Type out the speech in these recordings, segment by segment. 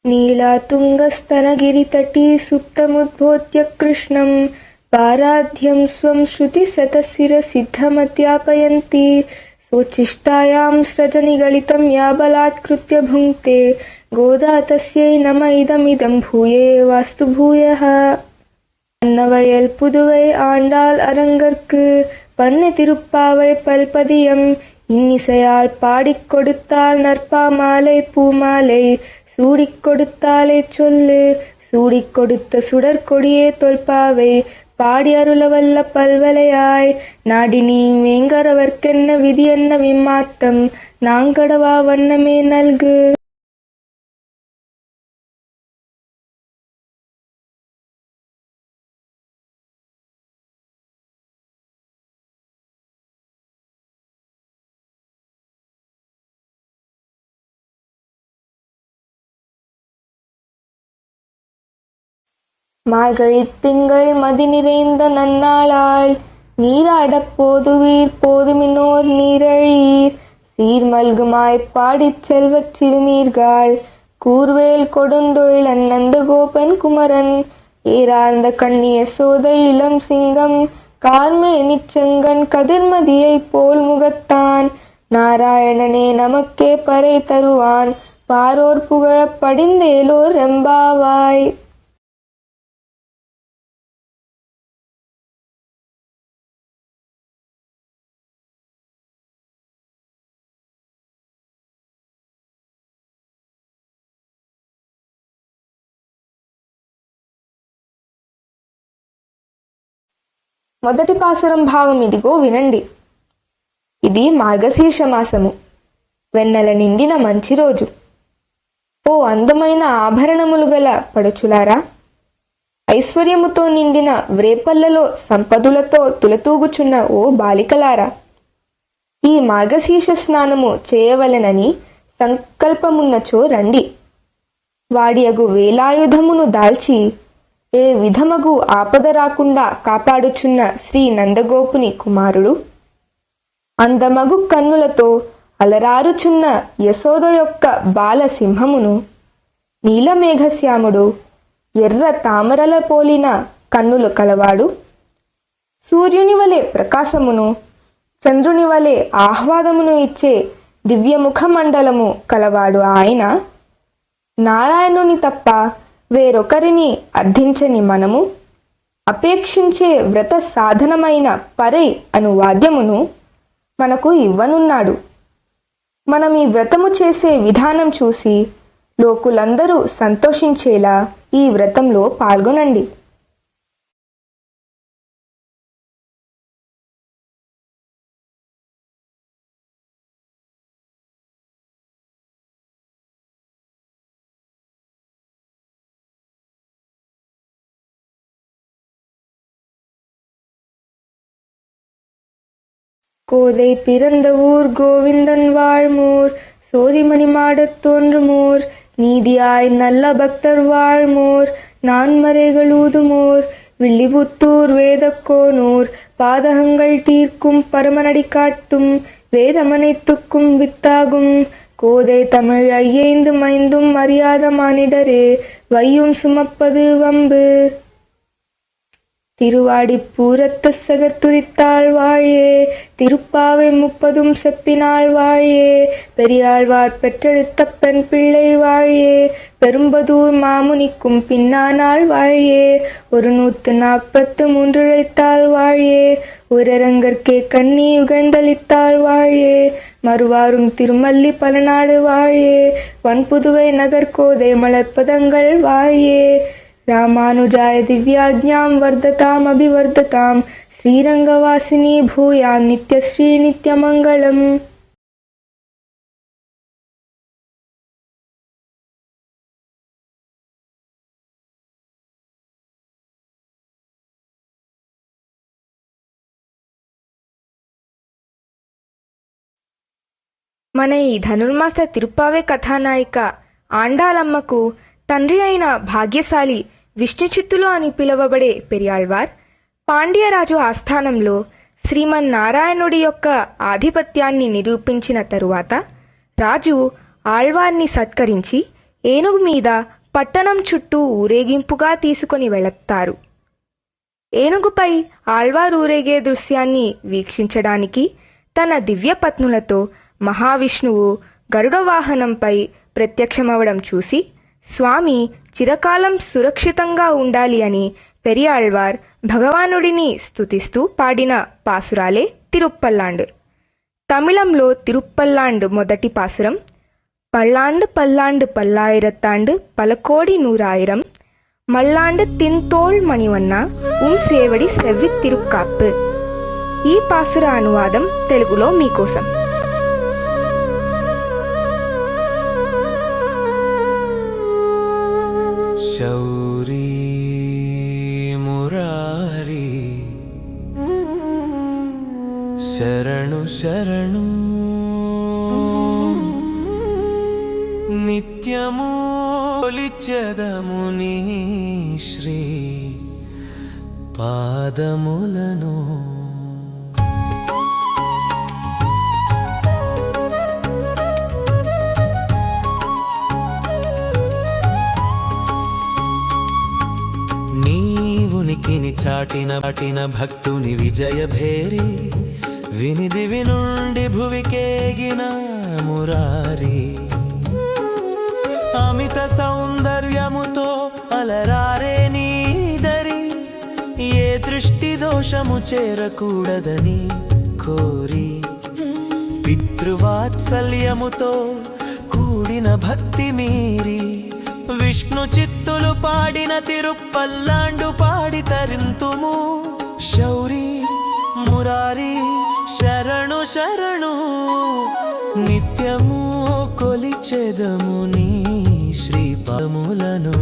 नीलातुङ्गस्तनगिरितटी सुप्तमुद्बोध्य कृष्णं पाराध्यं स्वं श्रुतिशतशिरसिद्धमध्यापयन्ती स्वोच्छिष्टायां स्रजनिगलितं या बलात्कृत्य भुङ्क्ते गोदा तस्यै नम इदमिदं भूये वास्तु भूयः अन्नवयल् पुदुवै आण्डाल् அரங்கற்கு பண்ணு திருப்பாவை பல்பதியம் இன்னிசையால் பாடிக் கொடுத்தாள் நற்பாமாலை பூமாலை சூடிக் கொடுத்தாலே சொல்லு சூடிக் கொடுத்த சுடற்கொடியே தொல்பாவை பாடி அருளவல்ல பல்வலையாய் நாடி நீ வேங்கரவர்க்கென்ன விதி என்ன விம்மாத்தம் நாங்கடவா வண்ணமே நல்கு. மார்கழித் திங்கள் மதி நிறைந்த நன்னாளாய் நீராடப் போதுவீர் போதுமினோர் நீரழீர் சீர்மல்குமாய் பாடிச் செல்வச் சிறுமீர்காள் கூர்வேல் கொடுந்தொழில் அநந்த கோபன் குமரன் ஏரார்ந்த கண்ணிய சோதை இளம் சிங்கம் கார்மேனிச் செங்கன் கதிர்மதியைப் போல் முகத்தான் நாராயணனே நமக்கே பறை தருவான் பாரோர் புகழப் படிந்தேலோர் ரெம்பாவாய். మొదటి పాసురం భావం ఇదిగో వినండి. ఇది మార్గశీర్ష మాసము, వెన్నెల నిండిన మంచి రోజు. ఓ అందమైన ఆభరణములు గల పడుచులారా, ఐశ్వర్యముతో నిండిన వ్రేపల్లలో సంపదులతో తులతూగుచున్న ఓ బాలికలారా, ఈ మార్గశీర్ష స్నానము చేయవలెనని సంకల్పమున్నచో రండి. వాడియగు వేలాయుధమును దాల్చి ఏ విధమగు ఆపద రాకుండా కాపాడుచున్న శ్రీ నందగోపుని కుమారుడు, అందమగు కన్నులతో అలరారుచున్న యశోద యొక్క బాలసింహమును, నీలమేఘశ్యాముడు ఎర్ర తామరల పోలిన కన్నులు కలవాడు, సూర్యుని వలె ప్రకాశమును చంద్రుని వలె ఆహ్లాదమును ఇచ్చే దివ్యముఖ మండలము కలవాడు ఆయన నారాయణుని తప్ప వేరొకరిని అర్థించని మనము అపేక్షించే వ్రత సాధనమైన పరై అను వాద్యమును మనకు ఇవ్వనున్నాడు. మనం ఈ వ్రతము చేసే విధానం చూసి లోకులందరూ సంతోషించేలా ఈ వ్రతంలో పాల్గొనండి. கோதை பிறந்த ஊர் கோவிந்தன் வாழ்மூர் சோதிமணி மாடத் தோன்றுமோர் நீதியாய் நல்ல பக்தர் வாழ்மோர் நான்மறைகள் ஊதுமோர் வில்லிபுத்தூர் வேதக்கோனூர் பாதகங்கள் தீர்க்கும் பரமனடி காட்டும் வேதமனைத்துக்கும் வித்தாகும் கோதை தமிழ் ஐயைந்து மைந்தும் அறியாத மானிடரே வையும் சுமப்பது வம்பு. திருவாடிப்பூரத்து சகத்துதித்தாள் வாழியே, திருப்பாவை 30 செப்பினாள் வாழியே, பெரியாழ்வார் பெற்றெடுத்த பெண் பிள்ளை வாழியே, பெரும்பதூர் மாமுனிக்கும் பின்னானாள் வாழியே, 143 உழைத்தாள் வாழியே, உரரங்கற்கே கண்ணி யுகழ்ந்தளித்தாள் வாழியே, மறுவாரும் திருமல்லி பலநாடு வாழியே, வன்புதுவை நகர்கோதை மலர்ப்பதங்கள் வாழியே, రామానుజాయ దివ్యాజ్ఞాం వర్ధతాం అభివర్ధతాం, శ్రీరంగవాసిని భూయాం నిత్యశ్రీ నిత్యమంగళం. మన ఈ ధనుర్మాస తిరుప్పావే కథానాయిక ఆండాళమ్మకు తండ్రి అయిన భాగ్యశాలి విష్ణుచిత్తులు అని పిలువబడే పెరియాళ్వార్ పాండ్యరాజు ఆస్థానంలో శ్రీమన్నారాయణుడి యొక్క ఆధిపత్యాన్ని నిరూపించిన తరువాత రాజు ఆళ్వార్ని సత్కరించి ఏనుగు మీద పట్టణం చుట్టూ ఊరేగింపుగా తీసుకొని వెళతారు. ఏనుగుపై ఆళ్వార్ ఊరేగే దృశ్యాన్ని వీక్షించడానికి తన దివ్యపత్నులతో మహావిష్ణువు గరుడ వాహనంపై ప్రత్యక్షమవడం చూసి స్వామి చిరకాలం సురక్షితంగా ఉండాలి అని పెరియాళ్వార్ భగవానుడిని స్తుతిస్తూ పాడిన పాసురాలే తిరుప్పల్లాండ్. తమిళంలో తిరుప్పల్లాండ్ మొదటి పాసురం పల్లాండు పల్లాండు పల్లాయిరత్తాండు పలకోడి నూరాయిరం మల్లాండు తిన్తోళ్ మణివన్న సేవడి సెవ్వి తిరుక్కాప్పు. ఈ పాసుర అనువాదం తెలుగులో మీకోసం. శౌరీ మురారి శరణు శరణు నిత్యము కొలిచెదము నీ శ్రీ పాదములను. ఉనికిని చాటిన భక్తుని విజయ భేరి వినిదివి నుండి భువికేగిన మురారి, అమిత సౌందర్యముతో అలరారే నీదరి ఏ దృష్టి దోషము చేరకూడదని కోరి, పితృవాత్సల్యముతో కూడిన భక్తి మీరి విష్ణు చిత్తులు పాడిన తిరుప్పల్లాండు పాడి తరింతుము. శౌరీ మురారి శరణు శరణు నిత్యము కొలిచెదము నీ శ్రీపాదములను.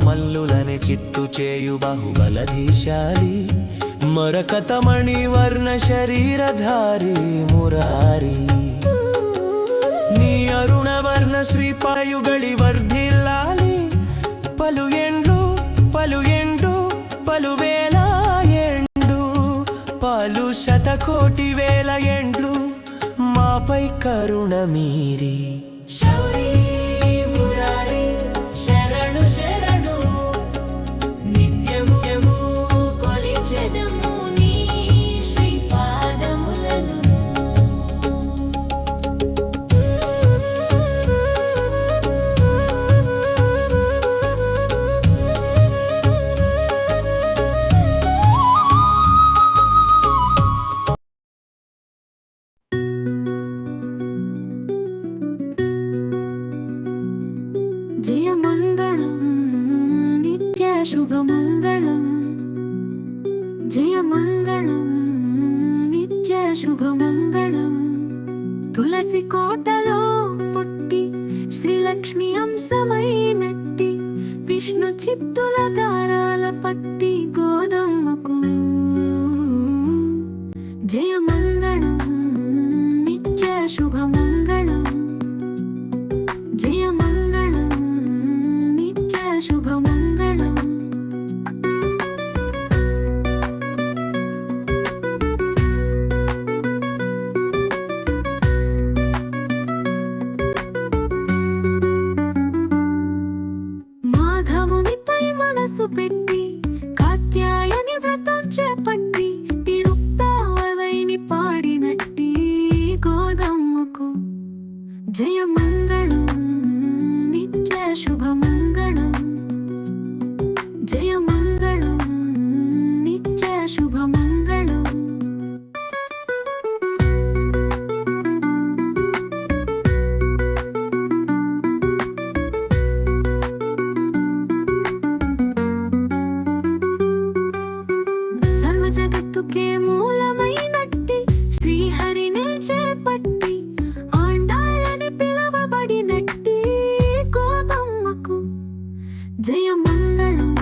మల్లులని చిత్తు చేయు బాహుబలధీశాలి మరకతమణి వర్ణ శరీరధారి మురారి, నీ అరుణవర్ణ శ్రీపాయుగళి వర్ధిల్లాలి పలు ఎండ్లు పలు ఎండు పలువేల ఎండు పలు శతకోటి వేల ఎండ్లు మాపై కరుణ మీరి. జయమంగళం నిత్య శుభమంగళం, జయమంగళం నిత్య శుభమంగళం. తులసి కోటలో పుట్టి శ్రీలక్ష్మి అంశమైనట్టి విష్ణు చిత్తుల దారాల పట్టి గోదమ్మకు జయమంగళం. మనసు పెట్టి కాత్యాయని వ్రతం చేపట్టి తిరుప్పావైని పాడినట్టి గోదమ్మకు జయమంగళం నిత్య శుభమంగళం జయమంగళం నిత్య శుభమంగళం సర్వ జగత్తుకే మూలమైనట్టి శ్రీహరిని చేపట్టి ఆండాళ్ళని పిలవబడినట్టి గోదమ్మకు జయమంగళం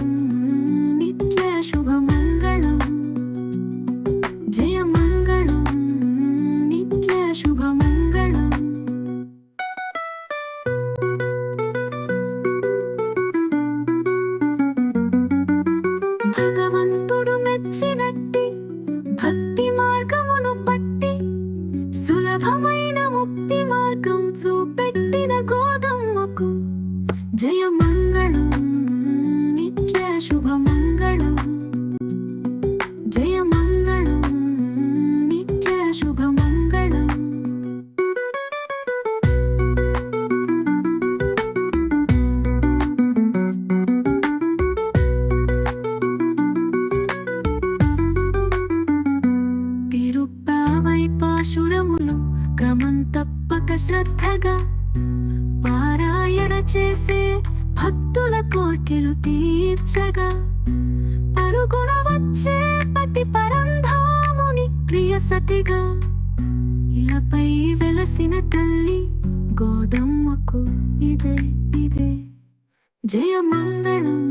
నిత్య శుభమంగళం జయమంగళం నిత్య శుభమంగళం భగవంతుడు మెచ్చినట్టి భక్తి మార్గమును పట్టి సులభమైన ముక్తి మార్గం చూపెట్టిన గోదమ్మకు జయమంగళం నిత్య శుభమంగళం జయమంగళం నిత్య శుభమంగళం తిరుప్పావై పాశురములు క్రమం తప్పక శ్రద్ధగా పారాయణ చేసే భక్తుల కోర్కెలు తీర్చగా పరుగున వచ్చే పతి పరంధాముని ప్రియ సతిగా ఇలాపై వెలసిన తల్లి గోదమ్మకు ఇదే ఇదే జయమంగళం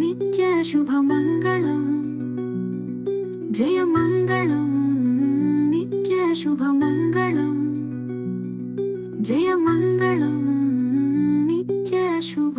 నిత్య శుభమంగళం జయమంగళం నిత్య శుభమంగళం జయమంగళం నిత్య శుభ